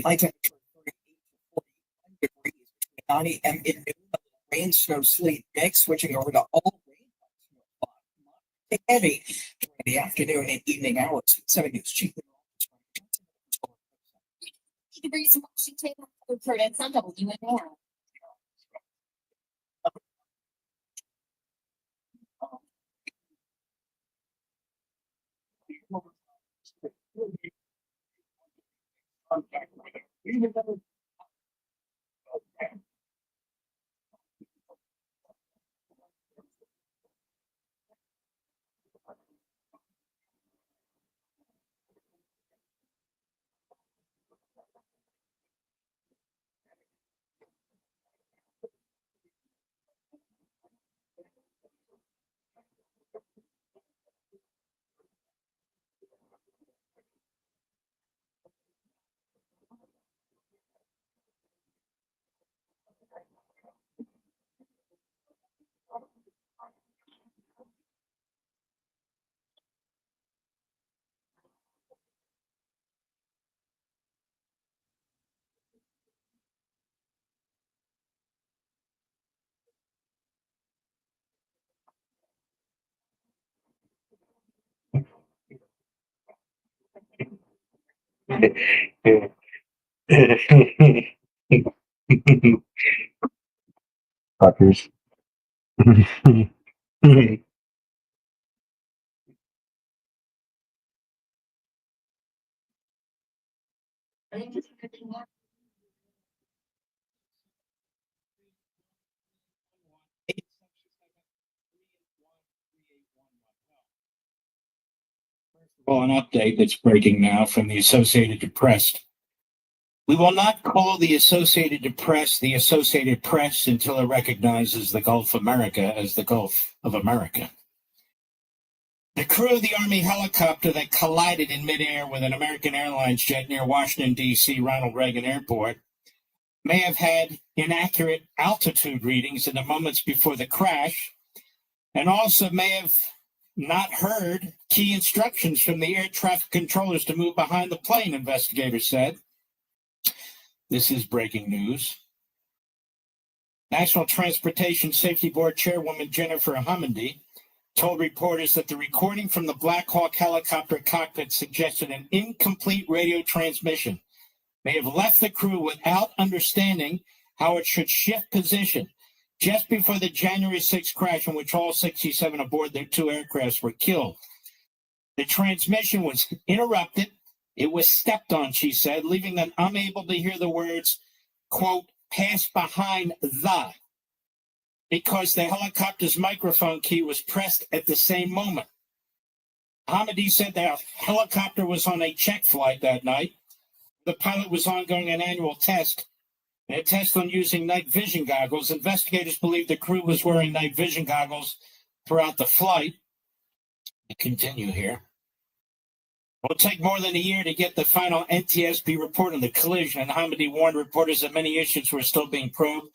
high temperature of 38 to 41 degrees between 9 a.m. and noon. Rain, snow, sleet mix, switching over to all rain. Heavy during the afternoon and evening hours. 7 News Chief. Degrees in Washington, Curtis on WNL. Fuckers. Well, an update that's breaking now from the Associated Press. We will not call the Associated Press until it recognizes the Gulf of America as the Gulf of America. The crew of the Army helicopter that collided in midair with an American Airlines jet near Washington, D.C. Ronald Reagan Airport may have had inaccurate altitude readings in the moments before the crash, and also may have not heard key instructions from the air traffic controllers to move behind the plane, investigators said. This is breaking news. National Transportation Safety Board Chairwoman Jennifer Homendy told reporters that the recording from the Black Hawk helicopter cockpit suggested an incomplete radio transmission may have left the crew without understanding how it should shift position just before the January 6th crash in which all 67 aboard their two aircrafts were killed. The transmission was interrupted. It was stepped on, she said, leaving them unable to hear the words, quote, pass behind the, because the helicopter's microphone key was pressed at the same moment. Hamidi said the helicopter was on a check flight that night. The pilot was ongoing an annual test, a test on using night vision goggles. Investigators believe the crew was wearing night vision goggles throughout the flight. I continue here. It will take more than a year to get the final NTSB report on the collision, and Hamidi warned reporters that many issues were still being probed.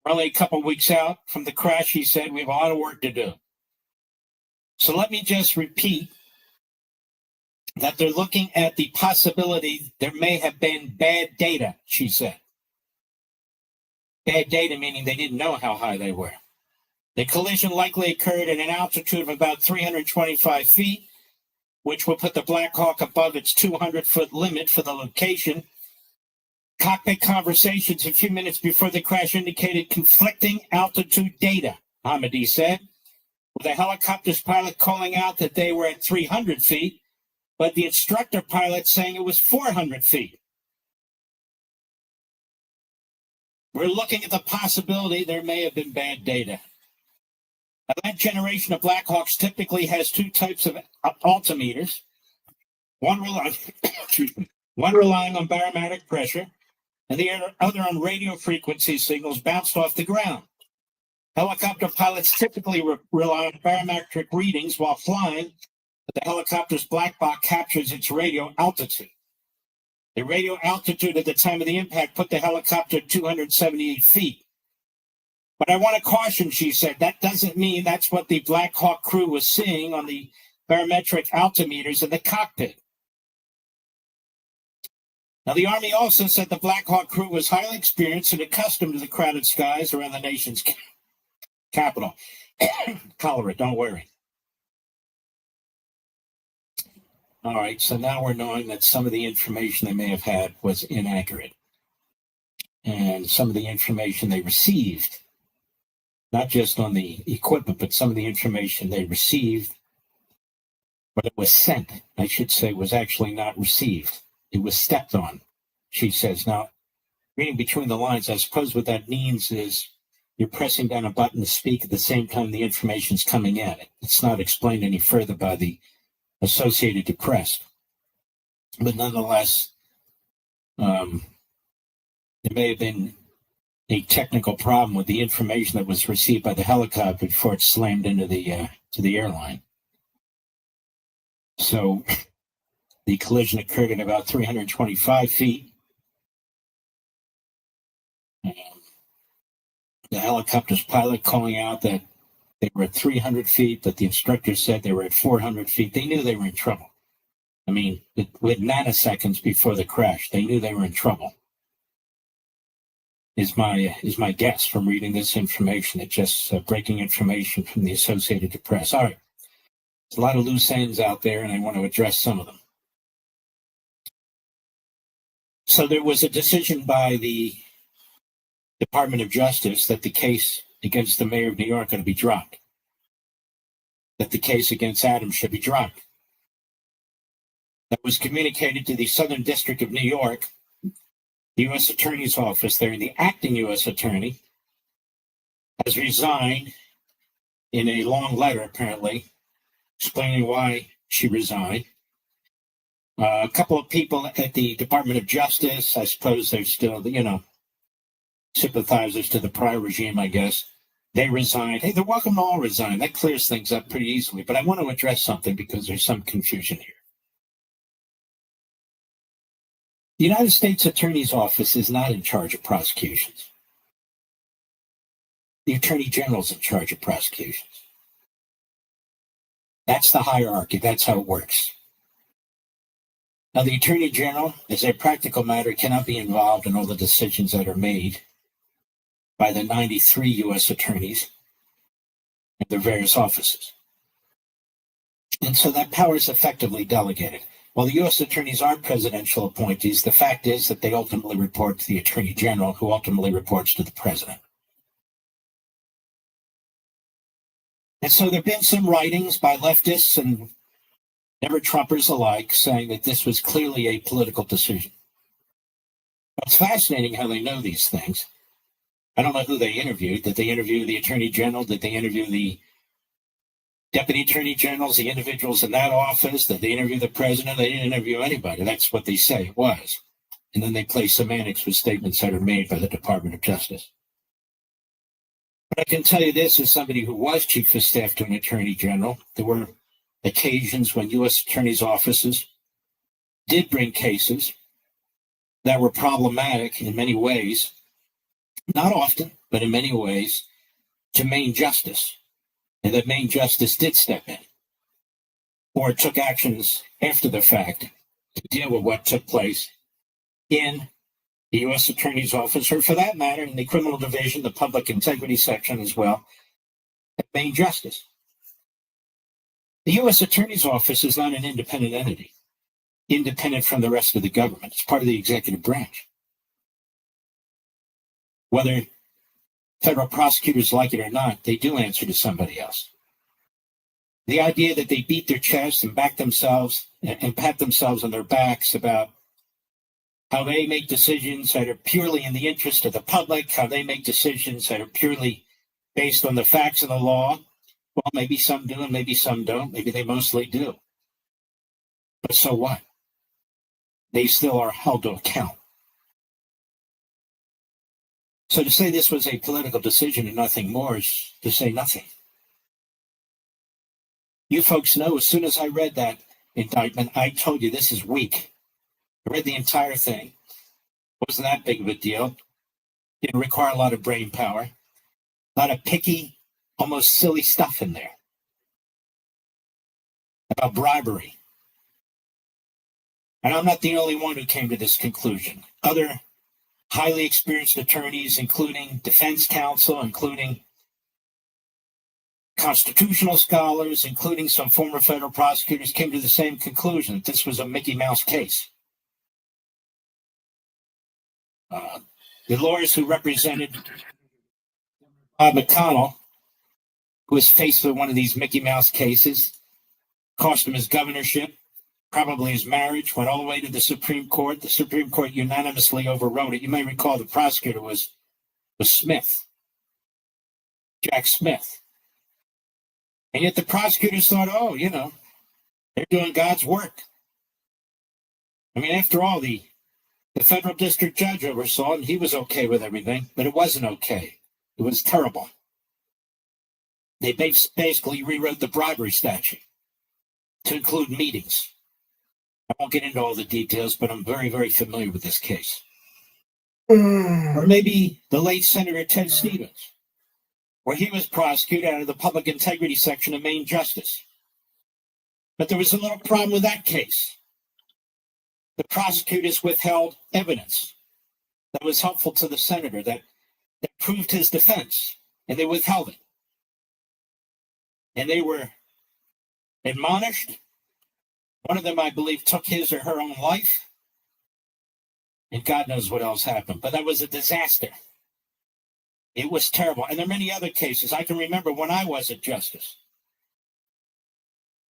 We're only a couple of weeks out from the crash, he said. We have a lot of work to do. So let me just repeat that they're looking at the possibility there may have been bad data, she said. Bad data meaning they didn't know how high they were. The collision likely occurred at an altitude of about 325 feet, which will put the Black Hawk above its 200-foot limit for the location. Cockpit conversations a few minutes before the crash indicated conflicting altitude data, Hamidi said, with the helicopter's pilot calling out that they were at 300 feet, but the instructor pilot saying it was 400 feet. We're looking at the possibility there may have been bad data. Now, that generation of Black Hawks typically has two types of altimeters, one relying on barometric pressure and the other on radio frequency signals bounced off the ground. Helicopter pilots typically rely on barometric readings while flying, but the helicopter's black box captures its radio altitude. The radio altitude at the time of the impact put the helicopter at 278 feet. But I want to caution, she said, that doesn't mean that's what the Black Hawk crew was seeing on the barometric altimeters in the cockpit. Now, the Army also said the Black Hawk crew was highly experienced and accustomed to the crowded skies around the nation's capital. Cholera, don't worry. All right, so now we're knowing that some of the information they may have had was inaccurate. And some of the information they received, not just on the equipment, but some of the information they received, but it was sent, I should say, was actually not received. It was stepped on, she says. Now, reading between the lines, I suppose what that means is you're pressing down a button to speak at the same time the information's coming in. It's not explained any further by the Associated Press. But nonetheless, there may have been a technical problem with the information that was received by the helicopter before it slammed into the airline. So the collision occurred at about 325 feet. The helicopter's pilot calling out that they were at 300 feet, but the instructor said they were at 400 feet. They knew they were in trouble. I mean, with nanoseconds before the crash, they knew they were in trouble. Is my guess from reading this information. It's just breaking information from the Associated Press. All right. There's a lot of loose ends out there, and I want to address some of them. So there was a decision by the Department of Justice that the case against the mayor of New York ought to be dropped. That the case against Adams should be dropped. That was communicated to the Southern District of New York, the U.S. Attorney's Office there, and the acting U.S. Attorney has resigned in a long letter, apparently, explaining why she resigned. A couple of people at the Department of Justice, I suppose they're still, sympathizers to the prior regime, I guess. They resigned. Hey, they're welcome to all resign. That clears things up pretty easily. But I want to address something because there's some confusion here. The United States Attorney's Office is not in charge of prosecutions. The Attorney General's in charge of prosecutions. That's the hierarchy. That's how it works. Now, the Attorney General, as a practical matter, cannot be involved in all the decisions that are made by the 93 U.S. attorneys and their various offices. And so that power is effectively delegated. While the U.S. attorneys aren't presidential appointees, the fact is that they ultimately report to the Attorney General, who ultimately reports to the President. And so there have been some writings by leftists and never-Trumpers alike saying that this was clearly a political decision. It's fascinating how they know these things. I don't know who they interviewed. Did they interview the Attorney General? Did they interview the Deputy Attorney Generals, the individuals in that office? Did they interview the President? They didn't interview anybody. That's what they say it was. And then they play semantics with statements that are made by the Department of Justice. But I can tell you this as somebody who was Chief of Staff to an Attorney General. There were occasions when U.S. attorneys' offices did bring cases that were problematic in many ways, not often, but in many ways, to Main Justice. And that Main Justice did step in or took actions after the fact to deal with what took place in the U.S. Attorney's Office, or for that matter, in the Criminal Division, the Public Integrity Section as well, at Main Justice. The U.S. Attorney's Office is not an independent entity, independent from the rest of the government. It's part of the executive branch. Whether federal prosecutors like it or not, they do answer to somebody else. The idea that they beat their chest and back themselves and pat themselves on their backs about how they make decisions that are purely in the interest of the public, how they make decisions that are purely based on the facts of the law. Well, maybe some do and maybe some don't. Maybe they mostly do. But so what? They still are held to account. So to say this was a political decision and nothing more is to say nothing. You folks know, as soon as I read that indictment, I told you this is weak. I read the entire thing. Wasn't that big of a deal. Didn't require a lot of brain power. A lot of picky, almost silly stuff in there. About bribery. And I'm not the only one who came to this conclusion. Other highly experienced attorneys, including defense counsel, including constitutional scholars, including some former federal prosecutors, came to the same conclusion that this was a Mickey Mouse case. The lawyers who represented Bob McConnell, who was faced with one of these Mickey Mouse cases, cost him his governorship, probably his marriage, went all the way to the Supreme Court. The Supreme Court unanimously overrode it. You may recall the prosecutor was Smith, Jack Smith. And yet the prosecutors thought, oh, they're doing God's work. I mean, after all, the federal district judge oversaw it, and he was okay with everything, but it wasn't okay. It was terrible. They basically rewrote the bribery statute to include meetings. I won't get into all the details, but I'm very, very familiar with this case. Or maybe the late Senator Ted Stevens, where he was prosecuted out of the Public Integrity Section of Maine Justice. But there was a little problem with that case. The prosecutors withheld evidence that was helpful to the senator, that proved his defense, and they withheld it. And they were admonished. One of them, I believe, took his or her own life. And God knows what else happened. But that was a disaster. It was terrible. And there are many other cases. I can remember when I was at Justice.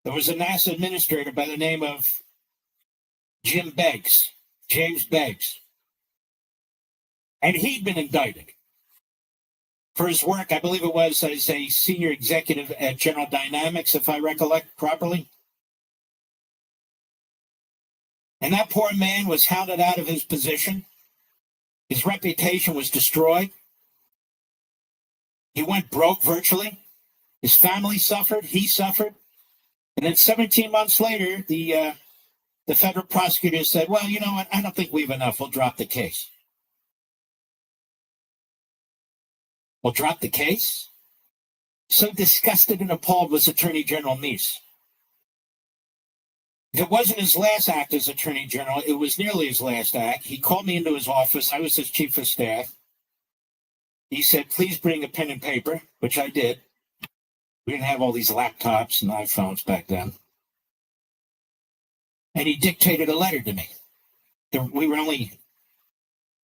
There was a NASA administrator by the name of James Beggs. And he'd been indicted for his work, I believe it was as a senior executive at General Dynamics, if I recollect properly. And that poor man was hounded out of his position. His reputation was destroyed. He went broke virtually. His family suffered. He suffered. And then 17 months later, the federal prosecutor said, well, you know what? I don't think we have enough. We'll drop the case. We'll drop the case? So disgusted and appalled was Attorney General Meese. If it wasn't his last act as Attorney General, it was nearly his last act. He called me into his office. I was his chief of staff. He said, please bring a pen and paper, which I did. We didn't have all these laptops and iPhones back then. And he dictated a letter to me. We were only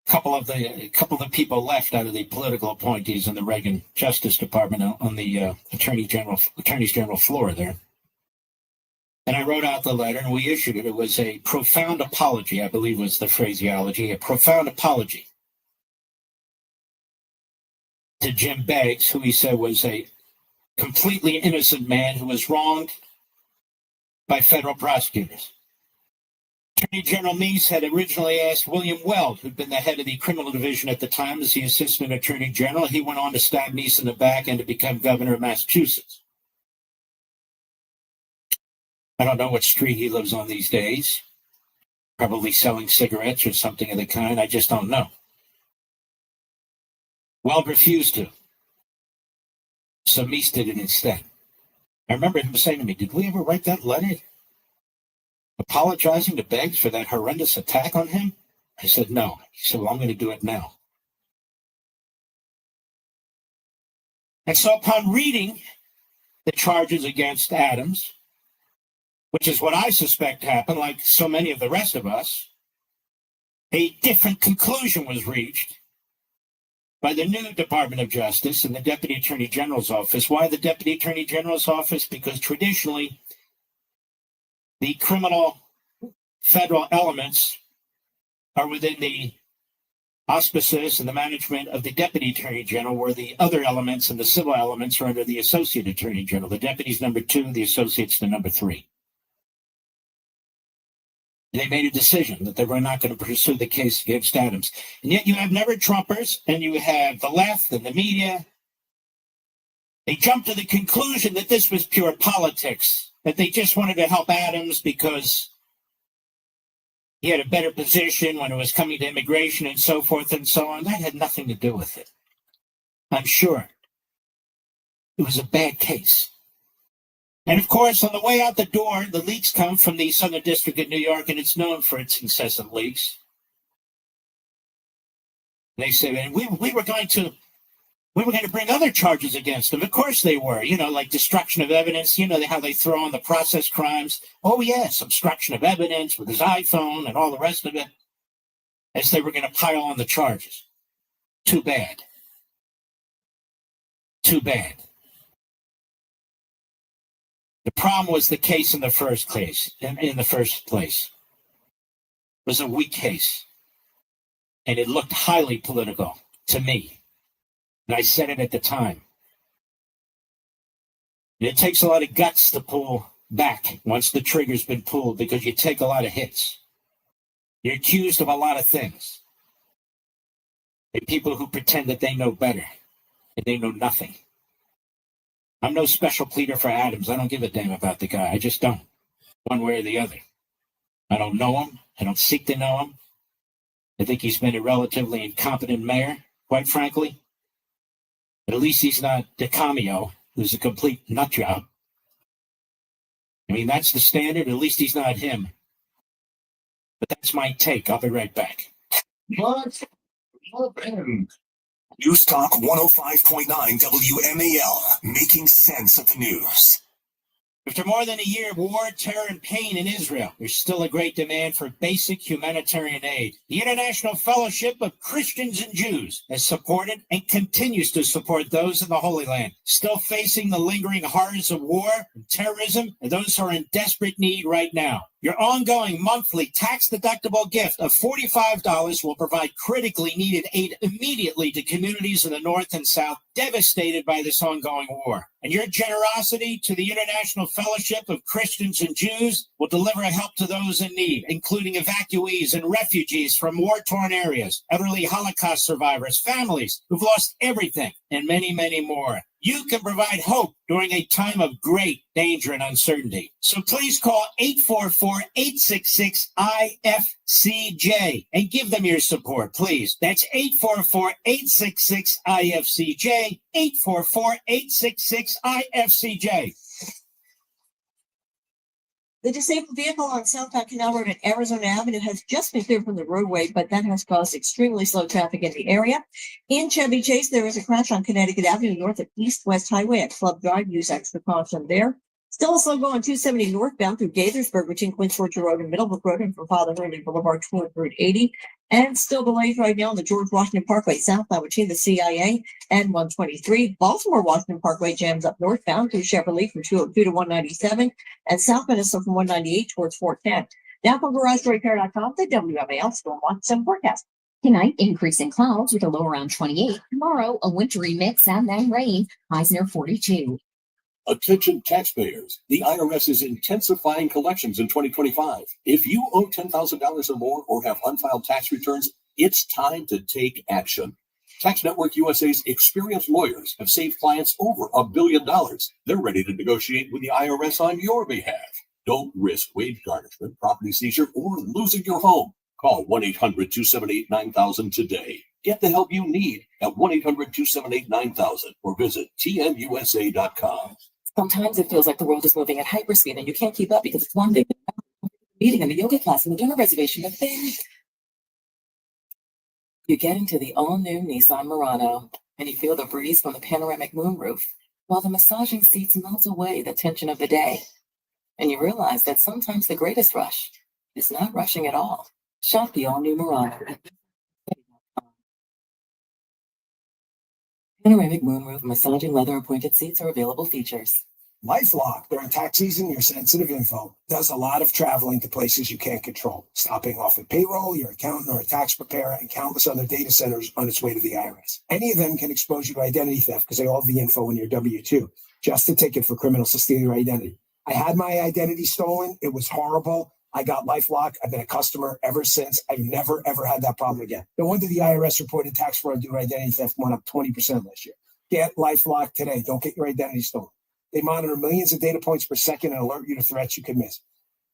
a couple of the people left out of the political appointees in the Reagan Justice Department on the Attorney General floor there. And I wrote out the letter and we issued it. It was a profound apology, I believe was the phraseology, a profound apology to Jim Beggs, who he said was a completely innocent man who was wronged by federal prosecutors. Attorney General Meese had originally asked William Weld, who'd been the head of the criminal division at the time, as the assistant attorney general. He went on to stab Meese in the back and to become governor of Massachusetts. I don't know what street he lives on these days. Probably selling cigarettes or something of the kind. I just don't know. Weld refused to. So Meese did it instead. I remember him saying to me, did we ever write that letter apologizing to Beggs for that horrendous attack on him? I said, no. He said, well, I'm going to do it now. And so upon reading the charges against Adams, which is what I suspect happened, like so many of the rest of us, a different conclusion was reached by the new Department of Justice and the Deputy Attorney General's office. Why the Deputy Attorney General's office? Because traditionally, the criminal federal elements are within the auspices and the management of the Deputy Attorney General, where the other elements and the civil elements are under the Associate Attorney General. The deputy's number 2, the associate's the number 3. They made a decision that they were not going to pursue the case against Adams. And yet you have never-Trumpers, and you have the left and the media. They jumped to the conclusion that this was pure politics, that they just wanted to help Adams because he had a better position when it was coming to immigration and so forth and so on. That had nothing to do with it. I'm sure it was a bad case. And of course, on the way out the door, the leaks come from the Southern District of New York, and it's known for its incessant leaks. They say, and we were going to bring other charges against them. Of course they were, like destruction of evidence, how they throw on the process crimes. Oh, yes, obstruction of evidence with his iPhone and all the rest of it, as they were going to pile on the charges. Too bad. Too bad. The problem was the case in the first place. In the first place, it was a weak case, and it looked highly political to me. And I said it at the time. And it takes a lot of guts to pull back once the trigger's been pulled, because you take a lot of hits. You're accused of a lot of things. There are people who pretend that they know better, and they know nothing. I'm no special pleader for Adams. I don't give a damn about the guy. I just don't, one way or the other. I don't know him. I don't seek to know him. I think he's been a relatively incompetent mayor, quite frankly. But at least he's not DeCamio, who's a complete nut job. I mean, that's the standard. At least he's not him. But that's my take. I'll be right back. News Talk 105.9 WMAL, making sense of the news. After more than a year of war, terror, and pain in Israel, there's still a great demand for basic humanitarian aid. The International Fellowship of Christians and Jews has supported and continues to support those in the Holy Land, still facing the lingering horrors of war and terrorism, and those who are in desperate need right now. Your ongoing monthly tax-deductible gift of $45 will provide critically needed aid immediately to communities in the North and South devastated by this ongoing war. And your generosity to the International Fellowship of Christians and Jews will deliver help to those in need, including evacuees and refugees from war-torn areas, elderly Holocaust survivors, families who've lost everything, and many, many more. You can provide hope during a time of great danger and uncertainty. So please call 844-866-IFCJ and give them your support, please. That's 844-866-IFCJ, 844-866-IFCJ. The disabled vehicle on Southbound Canal Road at Arizona Avenue has just been cleared from the roadway, but that has caused extremely slow traffic in the area. In Chevy Chase, there is a crash on Connecticut Avenue north of East West Highway at Club Drive. Use extra caution there. Still a slow go on 270 northbound through Gaithersburg between Quince Orchard Road and Middlebrook Road and from Father Hurley Boulevard toward Route 80. And still delays right now on the George Washington Parkway southbound between the CIA and 123. Baltimore Washington Parkway jams up northbound through Chevrolet from 202 to 197 and southbound is from 198 towards 410. Now from GarageDoorRepair.com, the WMAL Storm Watch 7 forecast. Tonight, increasing clouds with a low around 28. Tomorrow, a wintry mix and then rain. Highs near 42. Attention taxpayers, the IRS is intensifying collections in 2025. If you owe $10,000 or more or have unfiled tax returns, it's time to take action. Tax Network USA's experienced lawyers have saved clients over $1 billion. They're ready to negotiate with the IRS on your behalf. Don't risk wage garnishment, property seizure, or losing your home. Call 1-800-278-9000 today. Get the help you need at 1-800-278-9000 or visit tmusa.com. Sometimes it feels like the world is moving at hyperspeed and you can't keep up because it's one big meeting and the yoga class and the dinner reservation, but then you get into the all-new Nissan Murano and you feel the breeze from the panoramic moonroof while the massaging seats melt away the tension of the day. And you realize that sometimes the greatest rush is not rushing at all. Shop the all-new Murano. Panoramic moonroof, massaging leather-appointed seats are available features. LifeLock, during tax season, your sensitive info does a lot of traveling to places you can't control, stopping off at payroll, your accountant, or a tax preparer, and countless other data centers on its way to the IRS. Any of them can expose you to identity theft because they all have the info in your W-2. Just a ticket for criminals to steal your identity. I had my identity stolen. It was horrible. I got LifeLock. I've been a customer ever since. I've never, ever had that problem again. No wonder the IRS reported tax fraud due to identity theft went up 20% last year. Get LifeLock today. Don't get your identity stolen. They monitor millions of data points per second and alert you to threats you could miss.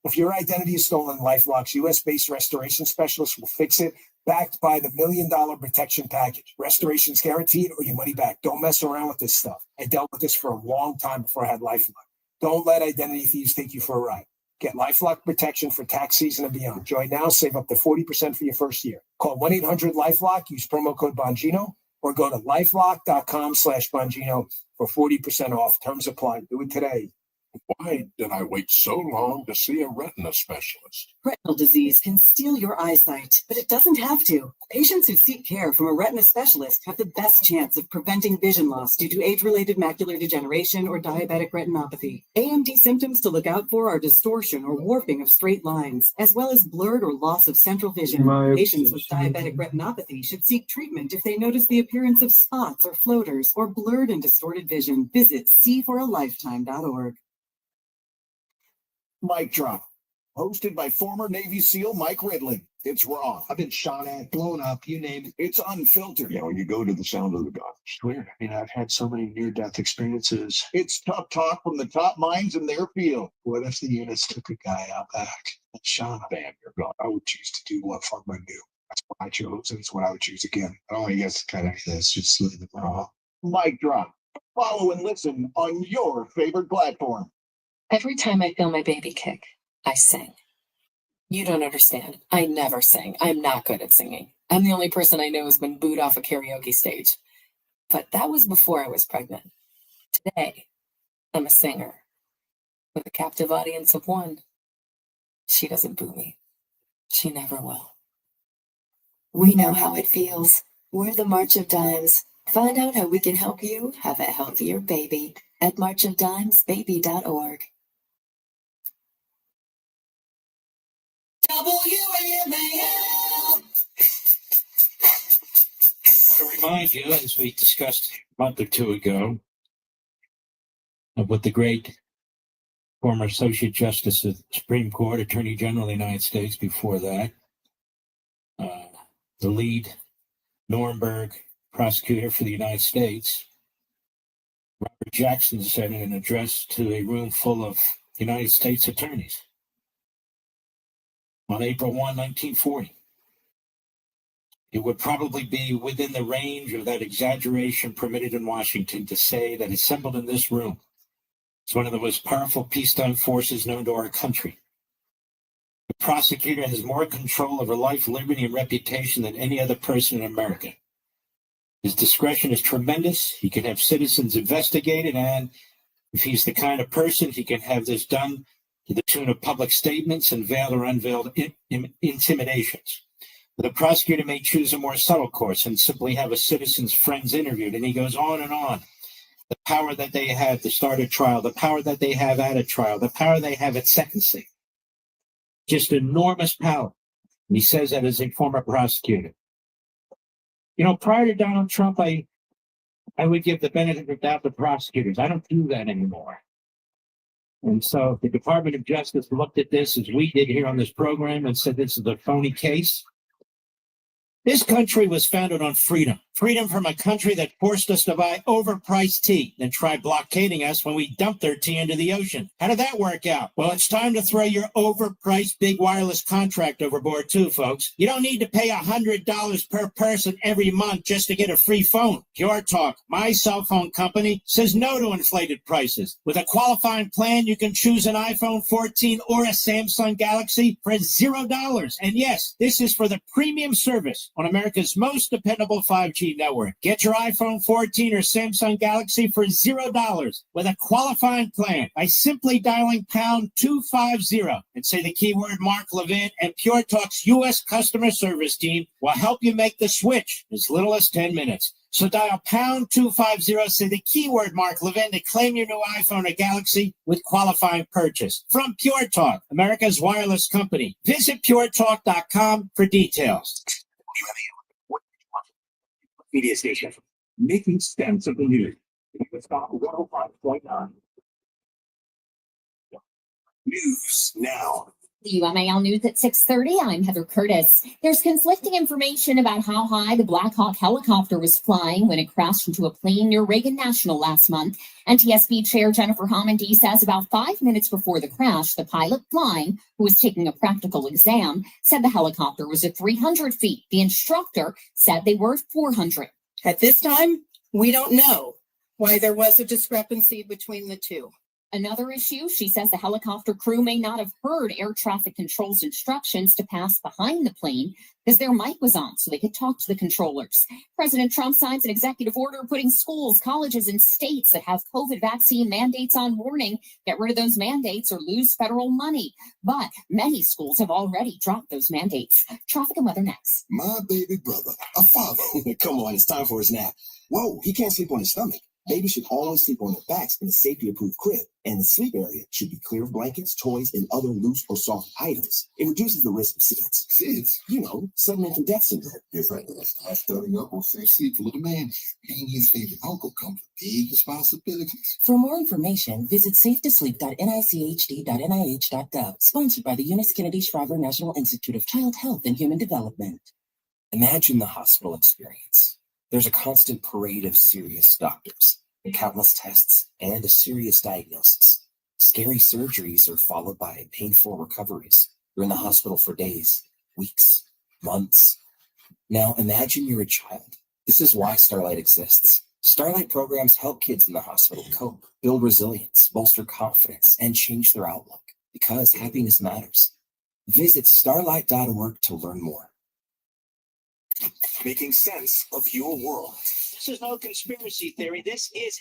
If your identity is stolen, LifeLock's U.S.-based restoration specialist will fix it, backed by the $1 million protection package. Restoration's guaranteed or your money back. Don't mess around with this stuff. I dealt with this for a long time before I had LifeLock. Don't let identity thieves take you for a ride. Get LifeLock protection for tax season and beyond. Join now, save up to 40% for your first year. Call 1-800-LifeLock, use promo code Bongino, or go to lifelock.com/Bongino for 40% off. Terms apply. Do it today. Why did I wait so long to see a retina specialist? Retinal disease can steal your eyesight, but it doesn't have to. Patients who seek care from a retina specialist have the best chance of preventing vision loss due to age-related macular degeneration or diabetic retinopathy. AMD symptoms to look out for are distortion or warping of straight lines, as well as blurred or loss of central vision. Patients with diabetic retinopathy should seek treatment if they notice the appearance of spots or floaters or blurred and distorted vision. Visit seeforalifetime.org. Mic drop. Hosted by former Navy SEAL Mike Ridley. It's raw. I've been shot at, blown up, you name it. It's unfiltered. When you go to the sound of the gun. It's weird. I've had so many near-death experiences. It's tough talk from the top minds in their field. What if the units took a guy out back and shot him? Bam, you're gone. I would choose to do what Farmer knew. That's what I chose, and it's what I would choose again. I don't guess kind of this, just living the raw. Mic drop. Follow and listen on your favorite platform. Every time I feel my baby kick, I sing. You don't understand. I never sing. I'm not good at singing. I'm the only person I know who's been booed off a karaoke stage. But that was before I was pregnant. Today, I'm a singer with a captive audience of one. She doesn't boo me. She never will. We know how it feels. We're the March of Dimes. Find out how we can help you have a healthier baby at marchofdimesbaby.org. WMAL. I want to remind you, as we discussed a month or two ago, of what the great former Associate Justice of the Supreme Court, Attorney General of the United States before that, the lead Nuremberg prosecutor for the United States, Robert Jackson, said in an address to a room full of United States attorneys on April 1, 1940. It would probably be within the range of that exaggeration permitted in Washington to say that assembled in this room is one of the most powerful peacetime forces known to our country. The prosecutor has more control over life, liberty, and reputation than any other person in America. His discretion is tremendous. He can have citizens investigated, and if he's the kind of person, he can have this done to the tune of public statements and veiled or unveiled intimidations. The prosecutor may choose a more subtle course and simply have a citizen's friends interviewed, and he goes on and on. The power that they have to start a trial, the power that they have at a trial, the power they have at sentencing. Just enormous power. And he says that as a former prosecutor. Prior to Donald Trump, I would give the benefit of the doubt to prosecutors. I don't do that anymore. And so the Department of Justice looked at this as we did here on this program and said this is a phony case. This country was founded on freedom. Freedom from a country that forced us to buy overpriced tea, then tried blockading us when we dumped their tea into the ocean. How did that work out? Well, it's time to throw your overpriced big wireless contract overboard too, folks. You don't need to pay $100 per person every month just to get a free phone. Pure Talk, my cell phone company, says no to inflated prices. With a qualifying plan, you can choose an iPhone 14 or a Samsung Galaxy for $0. And yes, this is for the premium service on America's most dependable 5G network. Get your iPhone 14 or Samsung Galaxy for $0 with a qualifying plan by simply dialing pound 250 and say the keyword Mark Levin, and Pure Talk's U.S. customer service team will help you make the switch in as little as 10 minutes. So dial pound 250, say the keyword Mark Levin to claim your new iPhone or Galaxy with qualifying purchase. From Pure Talk, America's wireless company. Visit puretalk.com for details. Media station, making sense of the news. It's got 105.9. News now. The UMAL News at 6:30. I'm Heather Curtis. There's conflicting information about how high the Black Hawk helicopter was flying when it crashed into a plane near Reagan National last month. NTSB Chair Jennifer Homendy says about 5 minutes before the crash, the pilot flying, who was taking a practical exam, said the helicopter was at 300 feet. The instructor said they were 400. At this time, we don't know why there was a discrepancy between the two. Another issue, she says the helicopter crew may not have heard air traffic control's instructions to pass behind the plane because their mic was on so they could talk to the controllers. President Trump signs an executive order putting schools, colleges, and states that have COVID vaccine mandates on warning. Get rid of those mandates or lose federal money. But many schools have already dropped those mandates. Traffic and weather next. My baby brother, a father. Come on, it's time for his nap. Whoa, he can't sleep on his stomach. Babies should always sleep on their backs in a safety-approved crib, and the sleep area should be clear of blankets, toys, and other loose or soft items. It reduces the risk of SIDS. SIDS? You know, sudden infant death syndrome. If I start studying up on safe sleep for little man, being his favorite uncle comes with big responsibilities. For more information, visit safetosleep.nicehd.nih.gov, sponsored by the Eunice Kennedy Shriver National Institute of Child Health and Human Development. Imagine the hospital experience. There's a constant parade of serious doctors, countless tests, and a serious diagnosis. Scary surgeries are followed by painful recoveries. You're in the hospital for days, weeks, months. Now imagine you're a child. This is why Starlight exists. Starlight programs help kids in the hospital cope, build resilience, bolster confidence, and change their outlook, because happiness matters. Visit starlight.org to learn more. Making sense of your world. This is no conspiracy theory. This is,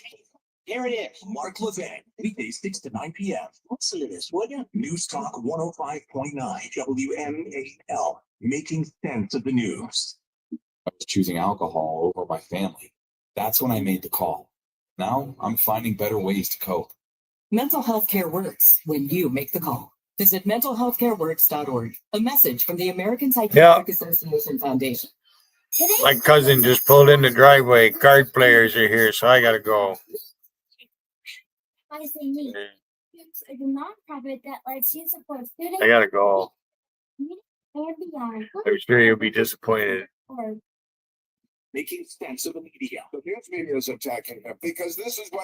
here it is. Mark Levin, weekdays 6 to 9 p.m. Listen to this, would you? News Talk 105.9 WMAL, making sense of the news. I was choosing alcohol over my family. That's when I made the call. Now I'm finding better ways to cope. Mental health care works when you make the call. Visit mentalhealthcareworks.org. A message from the American Psychiatric Association Foundation. My cousin just pulled in the driveway. Card players are here, so I gotta go. I do not profit that lets you support students. I gotta go. And beyond. I'm sure you'll be disappointed. Making sense of the media. The news media is attacking him because this is what